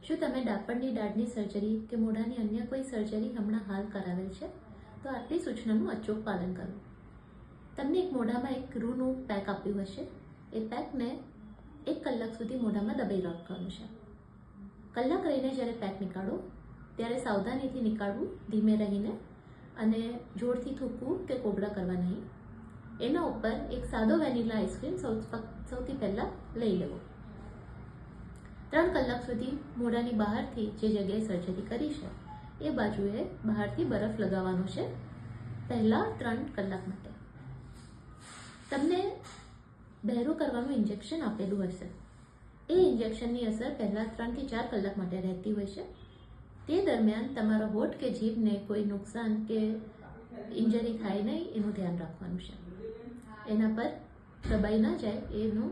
શું તમે ડાપણની દાઢની સર્જરી કે મોઢાની અન્ય કોઈ સર્જરી હમણાં હાલ કરાવેલ છે? તો આટલી સૂચનાનું અચૂક પાલન કરો. તમને એક મોઢામાં એક રૂનું પેક આપ્યું હશે. એ પેકને 1 કલાક સુધી મોઢામાં દબાઈ રાખવાનું છે. કલાક રહીને જ્યારે પેક નીકાળો ત્યારે સાવધાનીથી નીકાળવું, ધીમે રહીને, અને જોરથી થૂકવું કે કોગળા કરવા નહીં. એના ઉપર એક સાદો વેનીલા આઈસ્ક્રીમ સૌથી પહેલાં લઈ લેવો. 3 કલાક સુધી મોઢાની બહારથી જે જગ્યાએ સર્જરી કરી છે એ બાજુએ બહારથી બરફ લગાવવાનો છે પહેલાં 3 કલાક માટે. તમને બહેરું કરવાનું ઇન્જેક્શન આપેલું હશે. એ ઇન્જેક્શનની અસર પહેલાં 3 થી 4 કલાક માટે રહેતી હોય છે. તે દરમિયાન તમારા હોઠ કે જીભને કોઈ નુકસાન કે ઇન્જરી થાય નહીં એનું ધ્યાન રાખવાનું છે. એના પર દબાઈ ના જાય એનું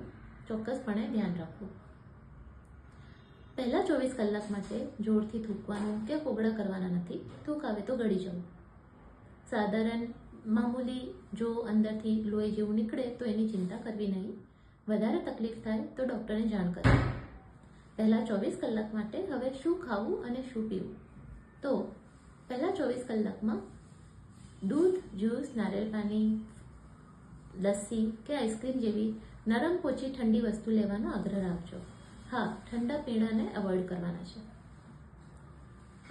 ચોક્કસપણે ધ્યાન રાખવું. પહેલાં 24 કલાક માટે જોરથી થૂકવાનું કે કોગળા કરવાના નથી. થૂક આવે તો ગળી જવું. સાધારણ મામૂલી જો અંદરથી લોહી જેવું નીકળે તો એની ચિંતા કરવી નહીં. વધારે તકલીફ થાય તો ડૉક્ટરને જાણ કરવી. પહેલાં 24 કલાક માટે હવે શું ખાવું અને શું પીવું? તો પહેલાં 24 કલાકમાં દૂધ, જ્યુસ, નારિયેળ પાણી, લસ્સી કે આઈસ્ક્રીમ જેવી નરમ પોચી ઠંડી વસ્તુ લેવાનો આગ્રહ રાખજો. હા, ઠંડા પીણાને અવોઇડ કરવાના છે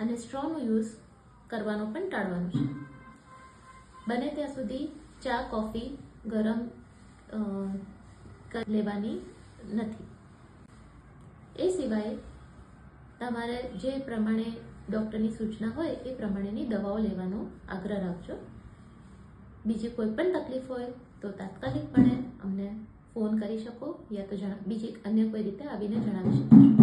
અને સ્ટ્રોનો યુઝ કરવાનો પણ ટાળવાનો છે. બને ત્યાં સુધી ચા, કોફી ગરમ લેવાની નથી. એ સિવાય તમારે જે પ્રમાણે ડૉક્ટરની સૂચના હોય એ પ્રમાણેની દવાઓ લેવાનો આગ્રહ રાખજો. બીજી કોઈ પણ તકલીફ હોય તો તાત્કાલિકપણે અમને ફોન કરી શકો યા તો બીજી અન્ય કોઈ રીતે આવીને જણાવી શકો છો.